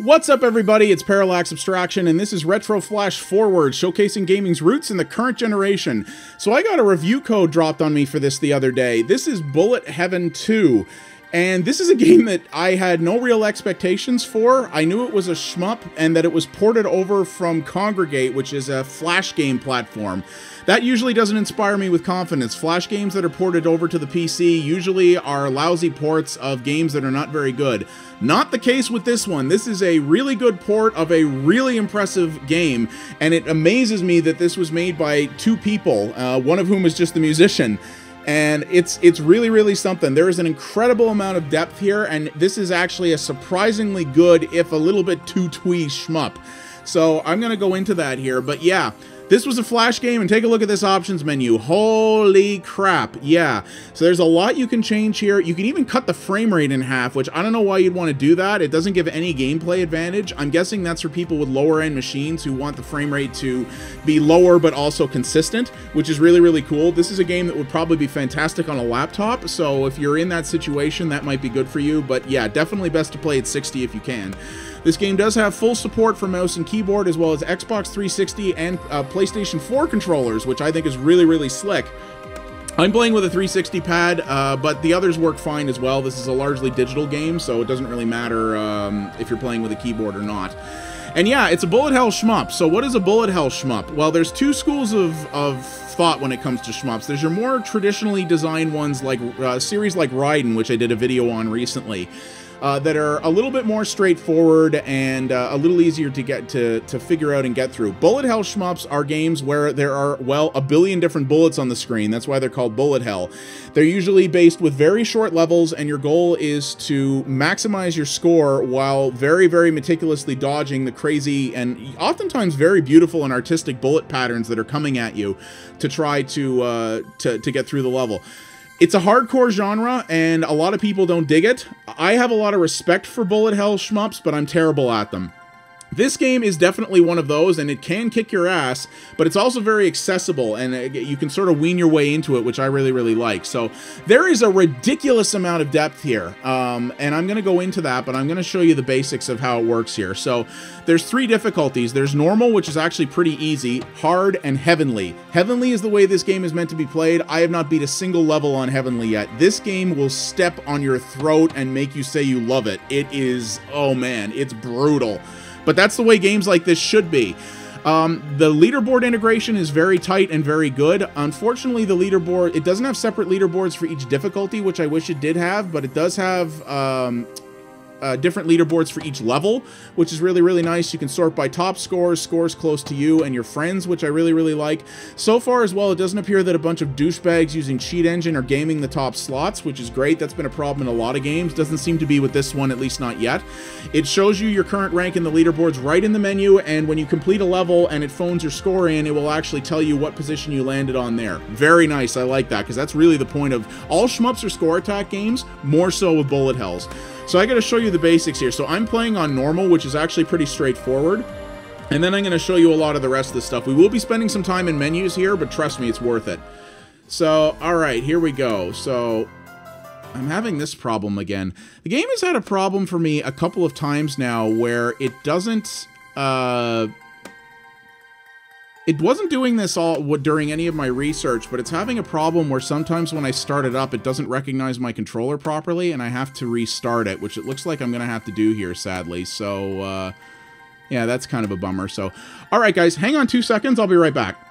What's up, everybody? It's Parallax Abstraction, and this is Retro Flashforward, showcasing gaming's roots in the current generation. So I got a review code dropped on me for this the other day. This is Bullet Heaven 2, and this is a game that I had no real expectations for. I knew it was a shmup, and that it was ported over from Congregate, which is a Flash game platform. That usually doesn't inspire me with confidence. Flash games that are ported over to the PC usually are lousy ports of games that are not very good. Not the case with this one. This is a really good port of a really impressive game, and it amazes me that this was made by two people, one of whom is just the musician. And it's really, really something. There is an incredible amount of depth here, and this is actually a surprisingly good, if a little bit too twee shmup. So I'm going to go into that here, but yeah. This was a Flash game, and take a look at this options menu. Holy crap, yeah. So there's a lot you can change here. You can even cut the frame rate in half, which I don't know why you'd want to do that. It doesn't give any gameplay advantage. I'm guessing that's for people with lower-end machines who want the frame rate to be lower but also consistent, which is really, really cool. This is a game that would probably be fantastic on a laptop, so if you're in that situation, that might be good for you. But yeah, definitely best to play at 60 if you can. This game does have full support for mouse and keyboard, as well as Xbox 360 and PlayStation 4 controllers, which I think is really, really slick. I'm playing with a 360 pad, but the others work fine as well. This is a largely digital game, so it doesn't really matter if you're playing with a keyboard or not. And yeah, it's a bullet hell shmup. So what is a bullet hell shmup? Well, there's two schools of thought when it comes to shmups. There's your more traditionally designed ones, like series like Raiden, which I did a video on recently. That are a little bit more straightforward and a little easier to get to figure out and get through. Bullet hell shmups are games where there are, well, a billion different bullets on the screen. That's why they're called bullet hell. They're usually based with very short levels, and your goal is to maximize your score while very, very meticulously dodging the crazy and oftentimes very beautiful and artistic bullet patterns that are coming at you to try to get through the level. It's a hardcore genre, and a lot of people don't dig it. I have a lot of respect for bullet hell shmups, but I'm terrible at them. This game is definitely one of those, and it can kick your ass, but it's also very accessible, and you can sort of wean your way into it, which I really, really like. So there is a ridiculous amount of depth here, and I'm going to go into that, but I'm going to show you the basics of how it works here. So there's three difficulties. There's normal, which is actually pretty easy, hard, and heavenly. Heavenly is the way this game is meant to be played. I have not beat a single level on heavenly yet. This game will step on your throat and make you say you love it. It is, oh man, it's brutal. But that's the way games like this should be. The leaderboard integration is very tight and very good. Unfortunately, the leaderboard, it doesn't have separate leaderboards for each difficulty, which I wish it did have, but it does have different leaderboards for each level, which is really, really nice. You can sort by top scores, scores close to you and your friends, which I really, really like. So far as well, it doesn't appear that a bunch of douchebags using Cheat Engine are gaming the top slots, which is great. That's been a problem in a lot of games. Doesn't seem to be with this one, at least not yet. It shows you your current rank in the leaderboards right in the menu, and when you complete a level and it phones your score in, it will actually tell you what position you landed on there. Very nice. I like that, because that's really the point of all shmups or score attack games, more so with bullet hells. So I got to show you the basics here. So I'm playing on normal, which is actually pretty straightforward. And then I'm going to show you a lot of the rest of the stuff. We will be spending some time in menus here, but trust me, it's worth it. So, all right, here we go. So I'm having this problem again. The game has had a problem for me a couple of times now where it doesn't... It wasn't doing this all during any of my research, but it's having a problem where sometimes when I start it up, it doesn't recognize my controller properly, and I have to restart it, which it looks like I'm going to have to do here, sadly. So, yeah, that's kind of a bummer. So, all right, guys, hang on 2 seconds. I'll be right back.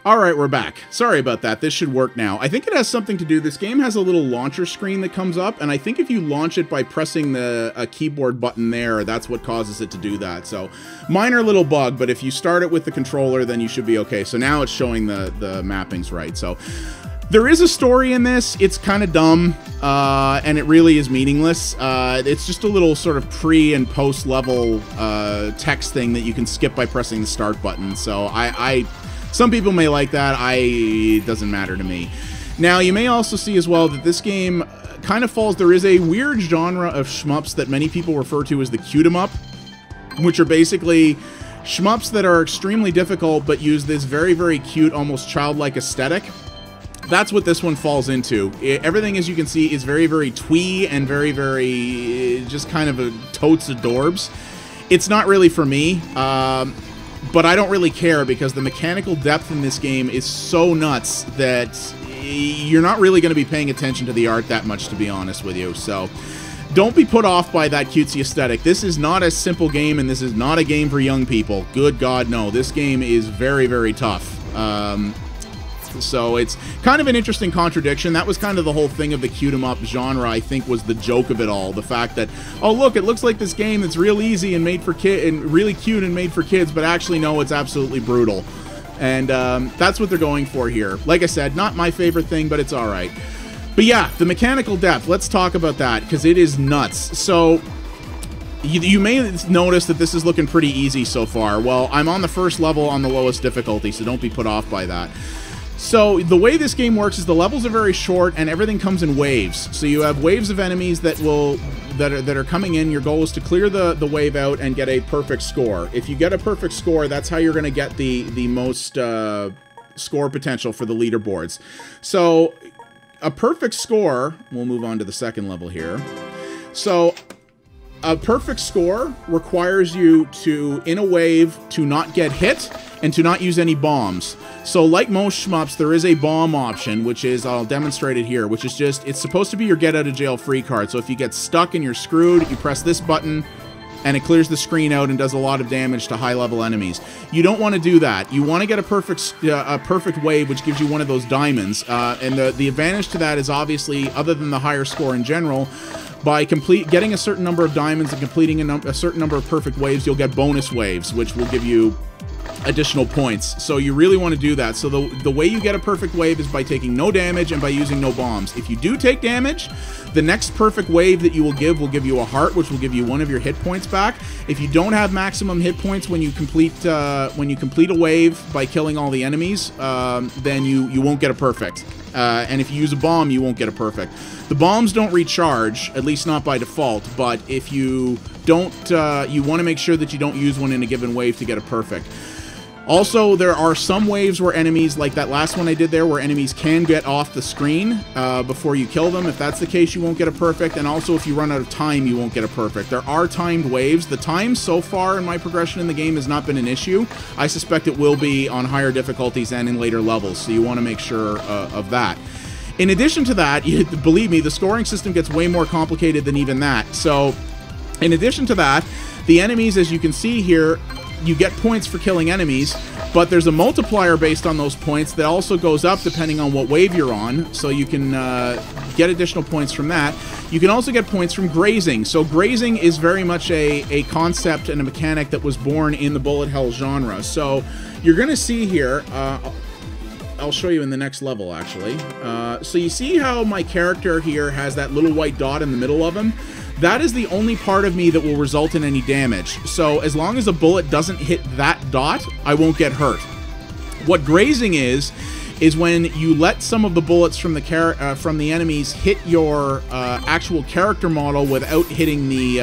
All right, we're back. Sorry about that. This should work now. I think it has something to do. This game has a little launcher screen that comes up, and I think if you launch it by pressing the keyboard button there, that's what causes it to do that. So, minor little bug, but if you start it with the controller, then you should be okay. So now it's showing the mappings right. So, there is a story in this. It's kind of dumb, and it really is meaningless. It's just a little sort of pre- and post-level text thing that you can skip by pressing the start button. So, some people may like that. It doesn't matter to me. Now, you may also see as well that this game kind of falls... There is a weird genre of shmups that many people refer to as the cute-em-up, which are basically shmups that are extremely difficult but use this very, very cute, almost childlike aesthetic. that's what this one falls into. Everything, as you can see, is very, very twee and very, very just kind of a totes adorbs. It's not really for me, but I don't really care because the mechanical depth in this game is so nuts that you're not really going to be paying attention to the art that much, to be honest with you. So don't be put off by that cutesy aesthetic. This is not a simple game, and this is not a game for young people. Good God, no. This game is very, very tough. So it's kind of an interesting contradiction. That was kind of the whole thing of the cute-em-up genre, I think, was the joke of it all. The fact that, oh, look, it looks like this game that's real easy and made for kids, and really cute and made for kids, but actually, no, it's absolutely brutal. And that's what they're going for here. Like I said, not my favorite thing, but it's all right. But yeah, the mechanical depth, let's talk about that, because it is nuts. So you may notice that this is looking pretty easy so far. Well, I'm on the first level on the lowest difficulty, so don't be put off by that. So the way this game works is the levels are very short and everything comes in waves. So you have waves of enemies that are coming in. Your goal is to clear the wave out and get a perfect score. If you get a perfect score, that's how you're going to get the most score potential for the leaderboards. So a perfect score, we'll move on to the second level here. So a perfect score requires you to, in a wave, to not get hit and to not use any bombs. So like most shmups, there is a bomb option, which is, I'll demonstrate it here, which is just, it's supposed to be your get out of jail free card. So if you get stuck and you're screwed, you press this button and it clears the screen out and does a lot of damage to high level enemies. You don't want to do that. You want to get a perfect wave, which gives you one of those diamonds. And the advantage to that is obviously, other than the higher score in general, by getting a certain number of diamonds and completing a certain number of perfect waves, you'll get bonus waves, which will give you additional points. So you really want to do that. So the way you get a perfect wave is by taking no damage and by using no bombs. If you do take damage, the next perfect wave that you will give you a heart, which will give you one of your hit points back. If you don't have maximum hit points when you complete a wave by killing all the enemies, then you won't get a perfect. And if you use a bomb, you won't get a perfect. The bombs don't recharge, at least not by default, but if you don't, you want to make sure that you don't use one in a given wave to get a perfect. Also, there are some waves where enemies, like that last one I did there, where enemies can get off the screen before you kill them. If that's the case, you won't get a perfect. And also, if you run out of time, you won't get a perfect. There are timed waves. The time so far in my progression in the game has not been an issue. I suspect it will be on higher difficulties and in later levels, so you want to make sure of that. In addition to that, believe me, the scoring system gets way more complicated than even that. So, in addition to that, the enemies, as you can see here, you get points for killing enemies, but there's a multiplier based on those points that also goes up depending on what wave you're on, so you can get additional points from that. You can also get points from grazing. So grazing is very much a concept and a mechanic that was born in the bullet hell genre. So you're going to see here, I'll show you in the next level actually. So you see how my character here has that little white dot in the middle of him? That is the only part of me that will result in any damage. So as long as a bullet doesn't hit that dot, I won't get hurt. What grazing is when you let some of the bullets from the enemies hit your actual character model without hitting the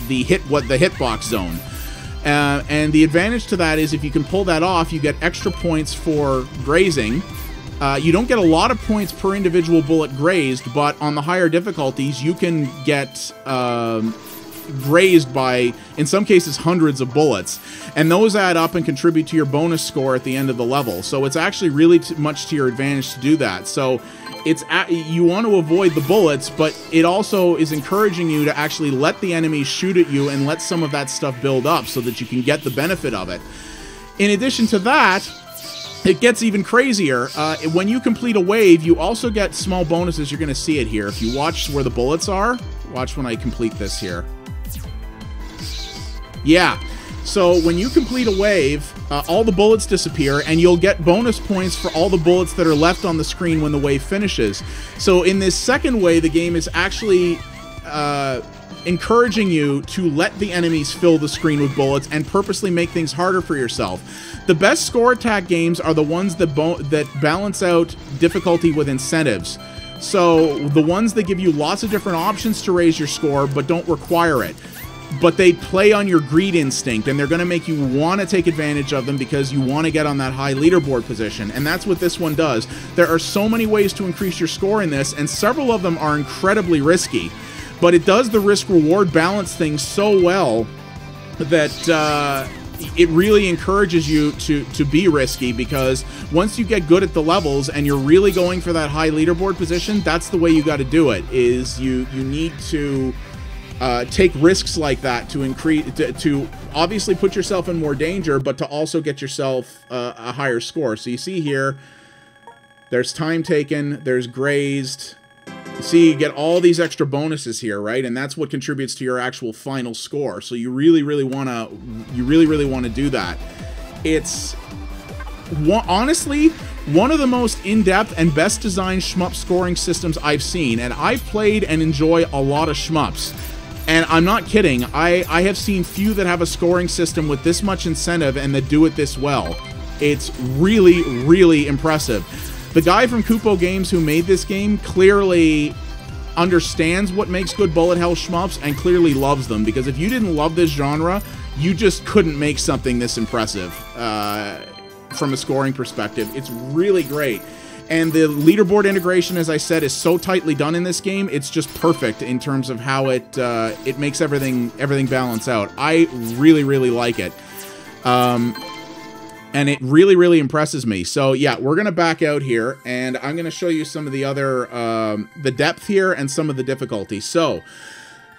hitbox zone. And the advantage to that is if you can pull that off, you get extra points for grazing. You don't get a lot of points per individual bullet grazed, but on the higher difficulties, you can get grazed by, in some cases, hundreds of bullets. And those add up and contribute to your bonus score at the end of the level. So it's actually really much to your advantage to do that. So you want to avoid the bullets, but it also is encouraging you to actually let the enemies shoot at you and let some of that stuff build up so that you can get the benefit of it. In addition to that, it gets even crazier. When you complete a wave, you also get small bonuses. You're going to see it here. If you watch where the bullets are, watch when I complete this here. Yeah. So when you complete a wave, all the bullets disappear, and you'll get bonus points for all the bullets that are left on the screen when the wave finishes. So in this second way, the game is actually encouraging you to let the enemies fill the screen with bullets and purposely make things harder for yourself. The best score attack games are the ones that balance out difficulty with incentives. So the ones that give you lots of different options to raise your score but don't require it. but they play on your greed instinct, and they're going to make you want to take advantage of them because you want to get on that high leaderboard position, and that's what this one does. There are so many ways to increase your score in this, and several of them are incredibly risky, but it does the risk-reward balance thing so well that it really encourages you to be risky, because once you get good at the levels and you're really going for that high leaderboard position, that's the way you got to do it. Is you need to take risks like that to increase, to obviously put yourself in more danger, but to also get yourself a higher score. So you see here, there's time taken, there's grazed. You see, you get all these extra bonuses here, right? And that's what contributes to your actual final score. So you really want to do that. It's honestly one of the most in-depth and best designed shmup scoring systems I've seen, and I've played and enjoy a lot of shmups. And I'm not kidding, I have seen few that have a scoring system with this much incentive and that do it this well. It's really impressive. The guy from Kupo Games who made this game clearly understands what makes good bullet hell shmups and clearly loves them, because if you didn't love this genre, you just couldn't make something this impressive from a scoring perspective. It's really great. And the leaderboard integration, as I said, is so tightly done in this game. It's just perfect in terms of how it makes everything balance out. I really like it. And it really impresses me. So yeah, we're gonna back out here, and I'm gonna show you some of the other the depth here and some of the difficulty. So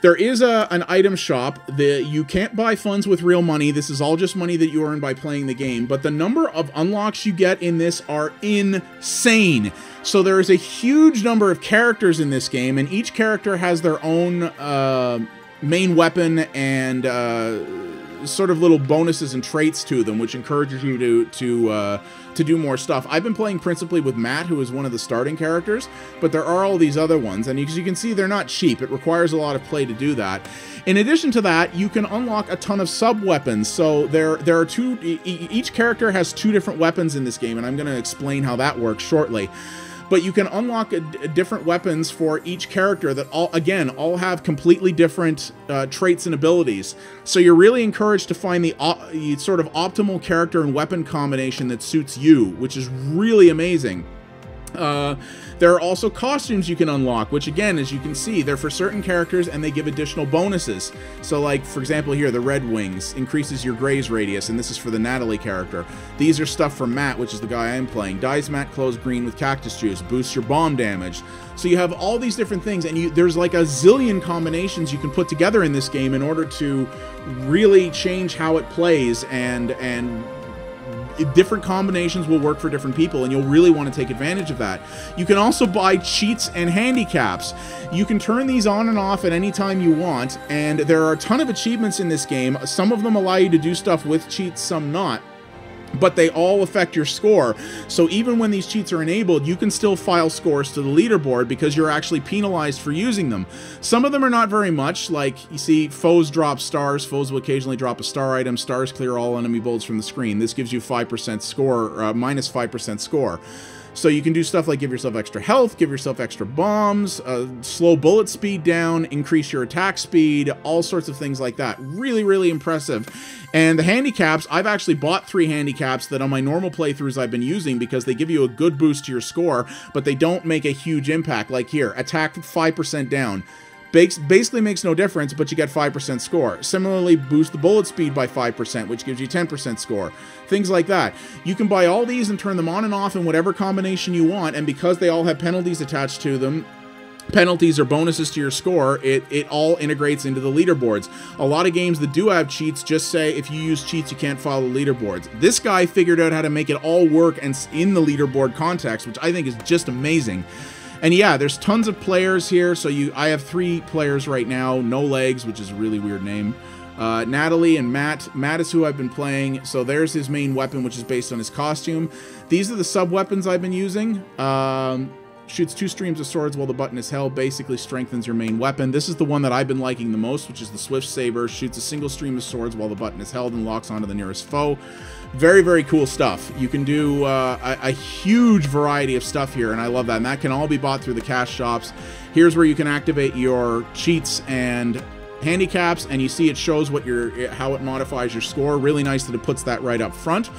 there is an item shop. You can't buy funds with real money. This is all just money that you earn by playing the game. But the number of unlocks you get in this are insane. So there is a huge number of characters in this game, and each character has their own main weapon and sort of little bonuses and traits to them, which encourages you to do more stuff. I've been playing principally with Matt, who is one of the starting characters, but there are all these other ones, and as you can see, they're not cheap. It requires a lot of play to do that. In addition to that, you can unlock a ton of sub-weapons. So there are each character has 2 different weapons in this game, and I'm going to explain how that works shortly. But you can unlock different weapons for each character that all have completely different traits and abilities. So you're really encouraged to find the sort of optimal character and weapon combination that suits you, which is really amazing. There are also costumes you can unlock, which again, as you can see, they're for certain characters and they give additional bonuses. So like, for example here, the Red Wings increases your graze radius, and this is for the Natalie character. These are stuff from Matt, which is the guy I'm playing. Dyes Matt clothes green with cactus juice, boosts your bomb damage. So you have all these different things, and there's like a zillion combinations you can put together in this game in order to really change how it plays, and different combinations will work for different people, and you'll really want to take advantage of that. You can also buy cheats and handicaps. You can turn these on and off at any time you want, and there are a ton of achievements in this game. Some of them allow you to do stuff with cheats, some not. But they all affect your score. So even when these cheats are enabled, you can still file scores to the leaderboard because you're actually penalized for using them. Some of them are not very much, like you see foes drop stars. Foes will occasionally drop a star item. Stars clear all enemy bullets from the screen. This gives you 5% score, minus 5% score. So you can do stuff like give yourself extra health, give yourself extra bombs, slow bullet speed down, increase your attack speed, all sorts of things like that. Really impressive. And the handicaps, I've actually bought 3 handicaps that on my normal playthroughs I've been using because they give you a good boost to your score, but they don't make a huge impact. Like here, attack 5% down. Basically makes no difference, but you get 5% score. Similarly, boost the bullet speed by 5%, which gives you 10% score. Things like that. You can buy all these and turn them on and off in whatever combination you want, and because they all have penalties attached to them, penalties or bonuses to your score, it all integrates into the leaderboards. A lot of games that do have cheats just say if you use cheats you can't follow the leaderboards. This guy figured out how to make it all work and in the leaderboard context, which I think is just amazing. And yeah, there's tons of players here. So I have 3 players right now. No Legs, which is a really weird name. Natalie and Matt. Matt is who I've been playing. So there's his main weapon, which is based on his costume. These are the sub-weapons I've been using. Shoots 2 streams of swords while the button is held. Basically strengthens your main weapon. This is the one that I've been liking the most, which is the Swift Saber. Shoots a single stream of swords while the button is held and locks onto the nearest foe. Very cool stuff. You can do a huge variety of stuff here, and I love that. And that can all be bought through the cash shops. Here's where you can activate your cheats and handicaps, and you see it shows what how it modifies your score. Really nice that it puts that right up front.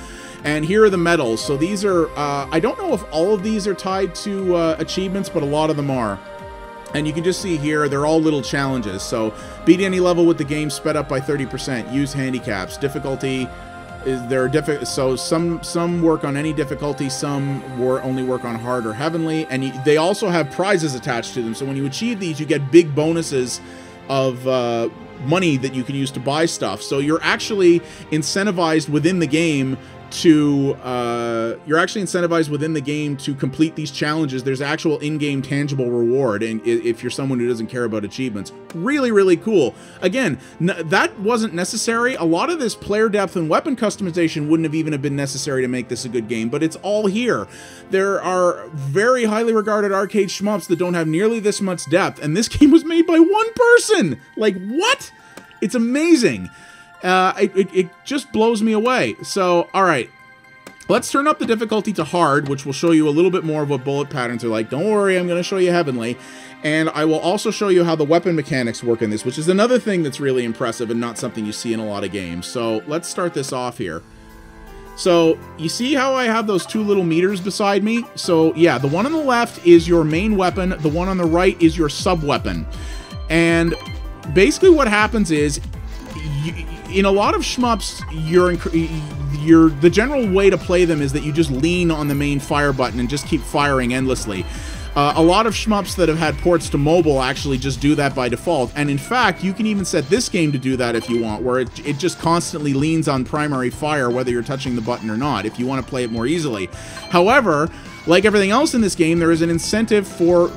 And here are the medals. So these are, I don't know if all of these are tied to achievements, but a lot of them are. And you can just see here, they're all little challenges. So beat any level with the game sped up by 30%. Use handicaps. Difficulty is so some work on any difficulty, some only work on hard or heavenly, and they also have prizes attached to them. So when you achieve these, you get big bonuses of money that you can use to buy stuff. So you're actually incentivized within the game to complete these challenges. There's actual in-game tangible reward, and if you're someone who doesn't care about achievements, really, really cool. Again, that wasn't necessary. A lot of this player depth and weapon customization wouldn't have even been necessary to make this a good game, but it's all here. There are very highly regarded arcade shmups that don't have nearly this much depth, and this game was made by one person. Like, what? It's amazing. It just blows me away. So, all right, let's turn up the difficulty to hard, which will show you a little bit more of what bullet patterns are like. Don't worry, I'm going to show you heavenly. And I will also show you how the weapon mechanics work in this, which is another thing that's really impressive and not something you see in a lot of games. So let's start this off here. So you see how I have those two little meters beside me? So yeah, the one on the left is your main weapon. The one on the right is your sub-weapon. And basically what happens is, in a lot of shmups, the general way to play them is that you just lean on the main fire button and just keep firing endlessly. A lot of shmups that have had ports to mobile actually just do that by default, and in fact, you can even set this game to do that if you want, where it just constantly leans on primary fire whether you're touching the button or not, if you want to play it more easily. However, like everything else in this game, there is an incentive for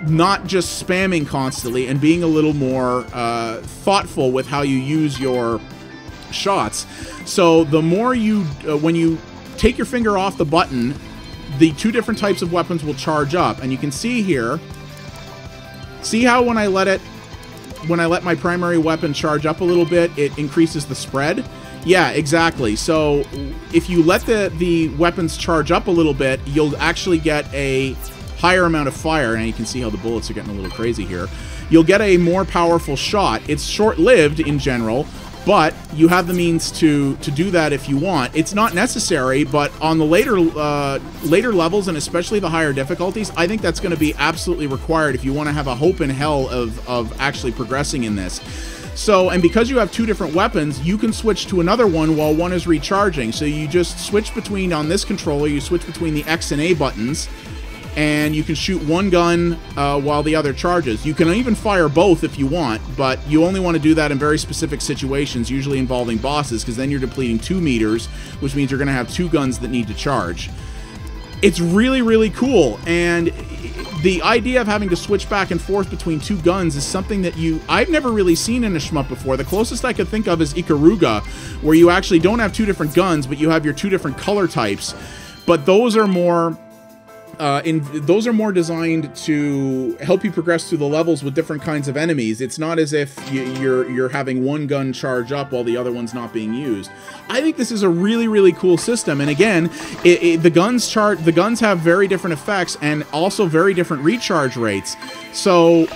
not just spamming constantly and being a little more thoughtful with how you use your shots. So the more you, when you take your finger off the button, the two different types of weapons will charge up, and you can see here, see how when I let my primary weapon charge up a little bit, it increases the spread? Yeah, exactly. So if you let the weapons charge up a little bit, you'll actually get a higher amount of fire, and you can see how the bullets are getting a little crazy here. You'll get a more powerful shot. It's short-lived in general, but you have the means to do that if you want. It's not necessary, but on the later levels, and especially the higher difficulties, I think that's going to be absolutely required if you want to have a hope in hell of actually progressing in this. So, and because you have two different weapons, you can switch to another one while one is recharging. So you just switch between, on this controller, you switch between the X and A buttons, and you can shoot one gun while the other charges. You can even fire both if you want, but you only want to do that in very specific situations, usually involving bosses, because then you're depleting 2 meters, which means you're going to have 2 guns that need to charge. It's really, really cool, and the idea of having to switch back and forth between 2 guns is something that I've never really seen in a shmup before. The closest I could think of is Ikaruga, where you actually don't have 2 different guns, but you have your 2 different color types. But those are more designed to help you progress through the levels with different kinds of enemies. It's not as if you're having one gun charge up while the other one's not being used. I think this is a really, really cool system. And again, the guns have very different effects and also very different recharge rates. So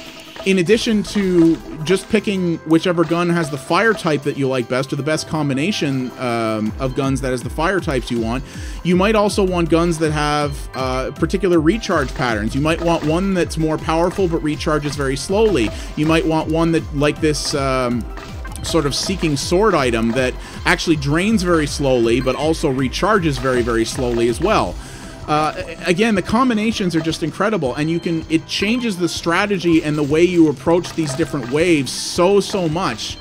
in addition to just picking whichever gun has the fire type that you like best, or the best combination of guns that has the fire types you want, you might also want guns that have particular recharge patterns. You might want one that's more powerful but recharges very slowly. You might want one that, like this sort of seeking sword item, that actually drains very slowly but also recharges very, very slowly as well. Again, the combinations are just incredible, and it changes the strategy and the way you approach these different waves so much.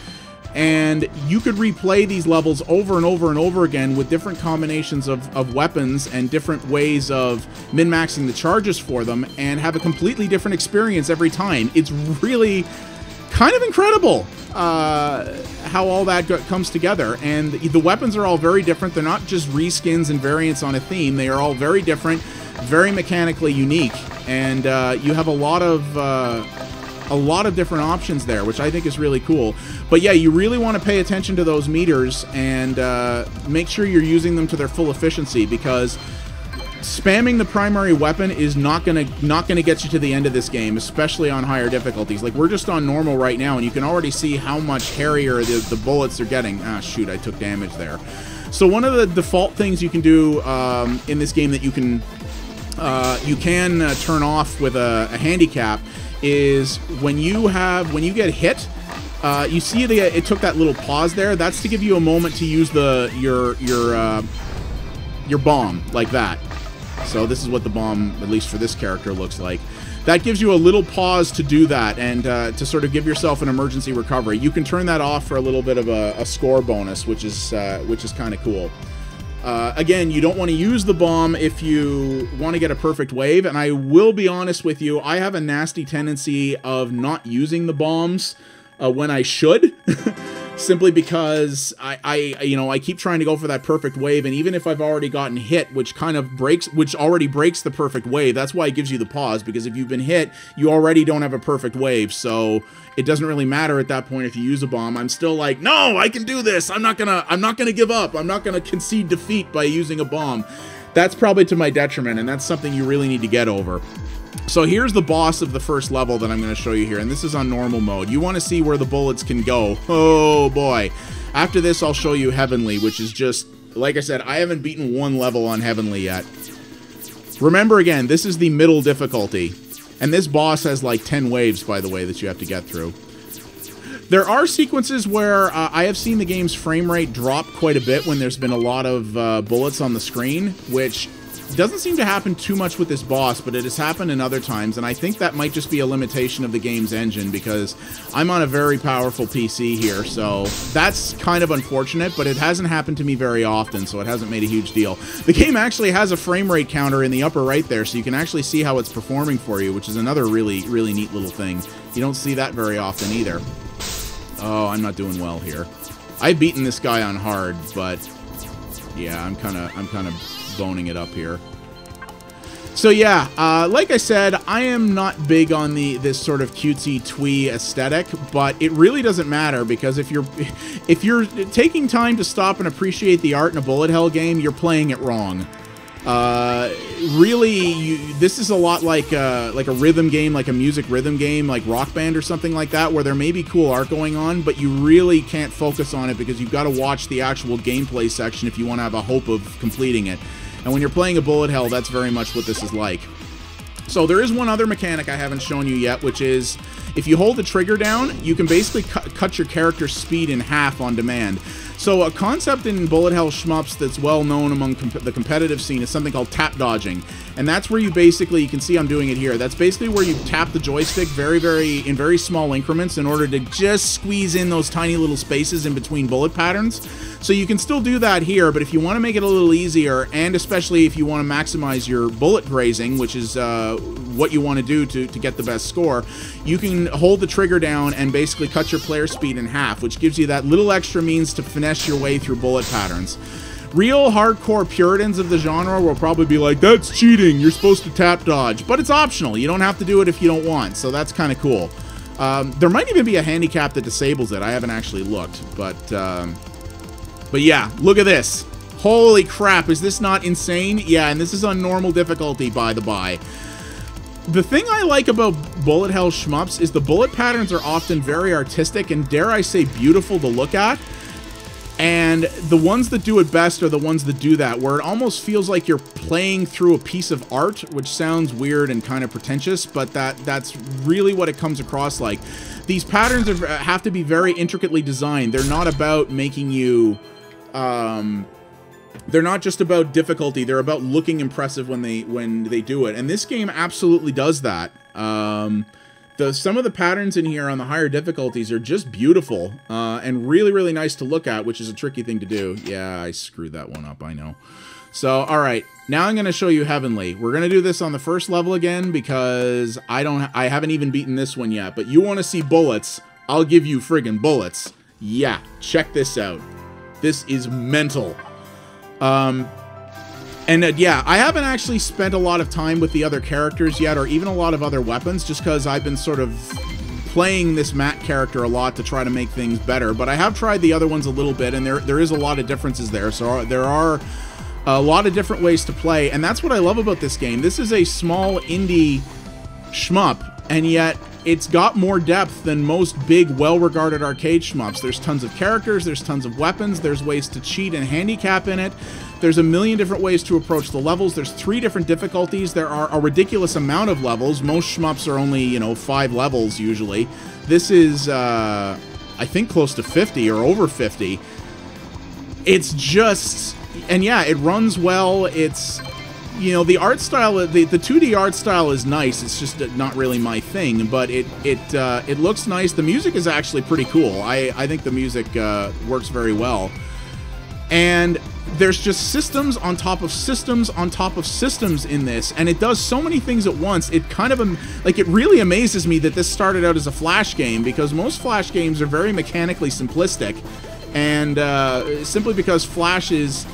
And you could replay these levels over and over and over again with different combinations of weapons and different ways of min-maxing the charges for them, and have a completely different experience every time. It's really kind of incredible how all that comes together. And the weapons are all very different. They're not just reskins and variants on a theme. They are all very different, very mechanically unique, and you have a lot of different options there, which I think is really cool. But yeah, you really want to pay attention to those meters and make sure you're using them to their full efficiency, because spamming the primary weapon is not gonna get you to the end of this game, especially on higher difficulties. Like, we're just on normal right now, and you can already see how much hairier the bullets are getting. Ah, shoot, I took damage there. So one of the default things you can do in this game that you can turn off with a handicap is when you get hit, you see it took that little pause there. That's to give you a moment to use your bomb like that. So this is what the bomb, at least for this character, looks like. That gives you a little pause to do that and to sort of give yourself an emergency recovery. You can turn that off for a little bit of a score bonus, which is kind of cool. Again, you don't want to use the bomb if you want to get a perfect wave, and I will be honest with you, I have a nasty tendency of not using the bombs when I should. Simply because I keep trying to go for that perfect wave, and even if I've already gotten hit, which already breaks the perfect wave, that's why it gives you the pause, because if you've been hit, you already don't have a perfect wave, so it doesn't really matter at that point if you use a bomb. I'm still like, no, I can do this. I'm not gonna give up. I'm not gonna concede defeat by using a bomb. That's probably to my detriment, and that's something you really need to get over. So here's the boss of the first level that I'm going to show you here, and this is on normal mode. You want to see where the bullets can go. Oh boy. After this, I'll show you Heavenly, which is just, like I said, I haven't beaten one level on Heavenly yet. Remember again, this is the middle difficulty, and this boss has like 10 waves, by the way, that you have to get through. There are sequences where I have seen the game's frame rate drop quite a bit when there's been a lot of bullets on the screen, which doesn't seem to happen too much with this boss, but it has happened in other times, and I think that might just be a limitation of the game's engine, because I'm on a very powerful PC here, so that's kind of unfortunate, but it hasn't happened to me very often, so it hasn't made a huge deal. The game actually has a frame rate counter in the upper right there, so you can actually see how it's performing for you, which is another really, really neat little thing. You don't see that very often either. Oh, I'm not doing well here. I've beaten this guy on hard, but yeah, I'm kind of boning it up here. So yeah, like I said, I am not big on this sort of cutesy twee aesthetic, but it really doesn't matter, because if you're taking time to stop and appreciate the art in a bullet hell game, you're playing it wrong. Really, this is a lot like a rhythm game, like a music rhythm game, like Rock Band or something like that, where there may be cool art going on, but you really can't focus on it because you've got to watch the actual gameplay section if you want to have a hope of completing it. And when you're playing a bullet hell, that's very much what this is like. So there is one other mechanic I haven't shown you yet, which is if you hold the trigger down, you can basically cut your character's speed in half on demand. So a concept in bullet hell shmups that's well known among the competitive scene is something called tap dodging. And that's where you can see I'm doing it here. That's basically where you tap the joystick in very small increments in order to just squeeze in those tiny little spaces in between bullet patterns. So you can still do that here, but if you want to make it a little easier, and especially if you want to maximize your bullet grazing, which is what you want to do to get the best score, you can hold the trigger down and basically cut your player speed in half, which gives you that little extra means to finesse your way through bullet patterns. Real hardcore puritans of the genre will probably be like, that's cheating, you're supposed to tap dodge, but it's optional. You don't have to do it if you don't want, so that's kind of cool. There might even be a handicap that disables it. I haven't actually looked, but yeah, look at this. Holy crap, is this not insane? Yeah, and this is on normal difficulty, by the by. The thing I like about bullet hell shmups is the bullet patterns are often very artistic and, dare I say, beautiful to look at. And the ones that do it best are the ones that do that, where it almost feels like you're playing through a piece of art, which sounds weird and kind of pretentious, but that's really what it comes across like. These patterns have to be very intricately designed. They're not about making you... they're not just about difficulty, they're about looking impressive when they do it. And this game absolutely does that. Some of the patterns in here on the higher difficulties are just beautiful and really, really nice to look at, which is a tricky thing to do. Yeah, I screwed that one up, I know. So, alright, now I'm going to show you Heavenly. We're going to do this on the first level again because I haven't even beaten this one yet. But you want to see bullets, I'll give you friggin' bullets. Yeah, check this out. This is mental. Yeah, I haven't actually spent a lot of time with the other characters yet, or even a lot of other weapons, just because I've been sort of playing this Matt character a lot to try to make things better. But I have tried the other ones a little bit, and there is a lot of differences there. So there are A lot of different ways to play, and that's what I love about this game. This is a small indie shmup, and yet it's got more depth than most big, well-regarded arcade shmups. There's tons of characters, there's tons of weapons, there's ways to cheat and handicap in it. There's a million different ways to approach the levels. There's 3 different difficulties. There are a ridiculous amount of levels. Most shmups are only, you know, 5 levels usually. This is, I think, close to 50 or over 50. It's just... And yeah, it runs well. It's, you know, the art style, the 2D art style is nice. It's just not really my thing, but it looks nice. The music is actually pretty cool. I think the music works very well. And there's just systems on top of systems on top of systems in this, and it does so many things at once. It kind of, like, it really amazes me that this started out as a Flash game, because most Flash games are very mechanically simplistic, and simply because Flash is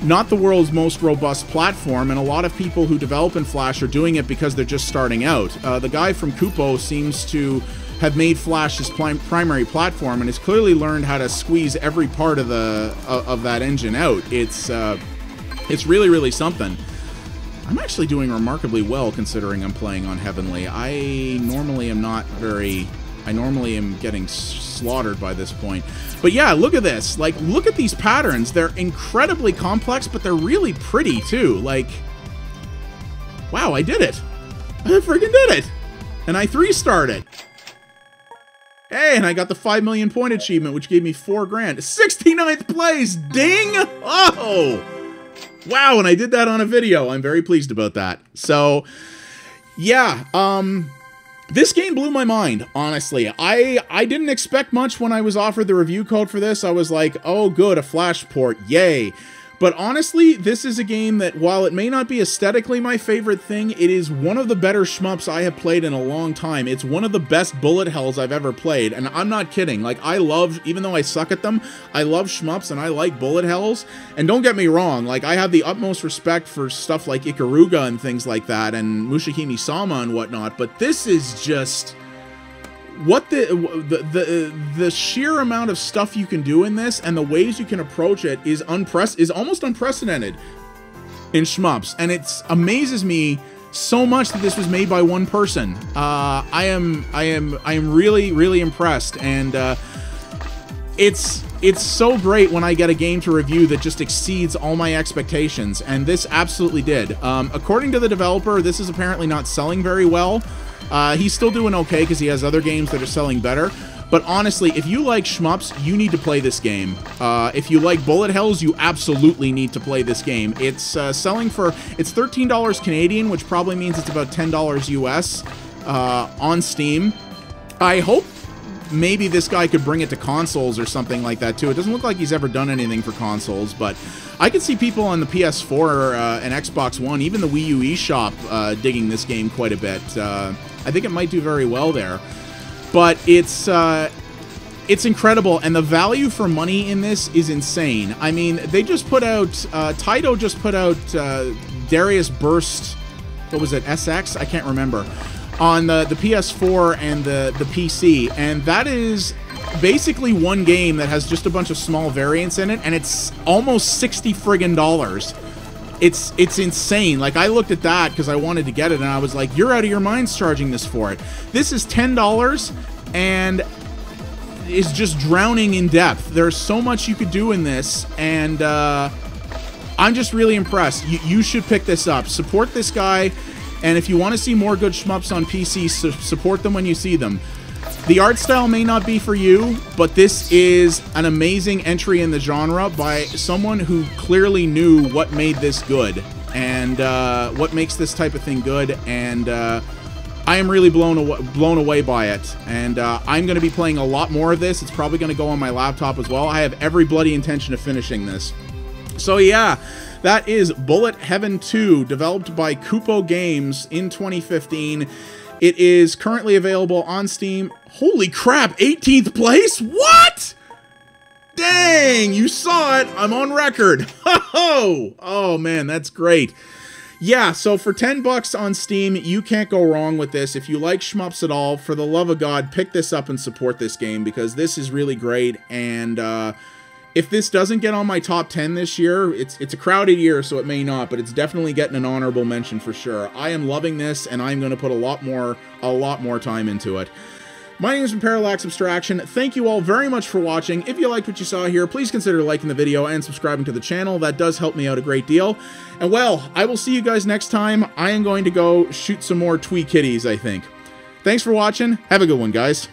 not the world's most robust platform, and a lot of people who develop in Flash are doing it because they're just starting out. The guy from Kupo seems to have made Flash his primary platform, and has clearly learned how to squeeze every part of that engine out. It's really, really something. I'm actually doing remarkably well considering I'm playing on Heavenly. I normally am getting slaughtered by this point. But yeah, look at this. Like, look at these patterns. They're incredibly complex, but they're really pretty, too. Like, wow, I did it. I freaking did it. And I 3-starred it. Hey, and I got the 5 million point achievement, which gave me 4 grand. 69th place, ding! Oh! Wow, and I did that on a video. I'm very pleased about that. So, yeah, this game blew my mind, honestly. I didn't expect much when I was offered the review code for this. I was like, oh good, a Flash port, yay. But honestly, this is a game that, while it may not be aesthetically my favorite thing, it is one of the better shmups I have played in a long time. It's one of the best bullet hells I've ever played, and I'm not kidding. Like, I love, even though I suck at them, I love shmups and I like bullet hells. And don't get me wrong, like, I have the utmost respect for stuff like Ikaruga and things like that, and Mushihime Sama and whatnot, but this is just... what the sheer amount of stuff you can do in this and the ways you can approach it is almost unprecedented in shmups, and it amazes me so much that this was made by one person. I am really impressed, and it's so great when I get a game to review that just exceeds all my expectations, and this absolutely did. According to the developer, this is apparently not selling very well. He's still doing okay because he has other games that are selling better. But honestly, if you like shmups, you need to play this game. If you like bullet hells, you absolutely need to play this game. It's selling for... it's $13 Canadian, which probably means it's about $10 US on Steam. I hope maybe this guy could bring it to consoles or something like that, too. It doesn't look like he's ever done anything for consoles, but I could see people on the PS4 and Xbox One, even the Wii U eShop, digging this game quite a bit. I think it might do very well there. But it's incredible, and the value for money in this is insane. I mean, they just put out... Taito just put out Darius Burst... what was it? SX? I can't remember. On the PS4 and the PC, and that is basically one game that has just a bunch of small variants in it, and it's almost $60 friggin'. It's insane. Like, I looked at that because I wanted to get it, and I was like, you're out of your minds charging this for it. This is $10 and is just drowning in depth. There's so much you could do in this, and I'm just really impressed. You should pick this up. Support this guy. And if you want to see more good shmups on PC, support them when you see them. The art style may not be for you, but this is an amazing entry in the genre by someone who clearly knew what made this good and what makes this type of thing good. And I am really blown away by it. And I'm going to be playing a lot more of this. It's probably going to go on my laptop as well. I have every bloody intention of finishing this. So yeah. That is Bullet Heaven 2, developed by Kupo Games in 2015. It is currently available on Steam. Holy crap, 18th place? What? Dang, you saw it. I'm on record. Ho-ho! Oh, man, that's great. Yeah, so for 10 bucks on Steam, you can't go wrong with this. If you like shmups at all, for the love of God, pick this up and support this game, because this is really great, and If this doesn't get on my top 10 this year, it's a crowded year, so it may not, but it's definitely getting an honorable mention for sure. I am loving this, and I'm going to put a lot more time into it. My name is Parallax Abstraction. Thank you all very much for watching. If you liked what you saw here, please consider liking the video and subscribing to the channel. That does help me out a great deal. And well, I will see you guys next time. I am going to go shoot some more twee kitties, I think. Thanks for watching. Have a good one, guys.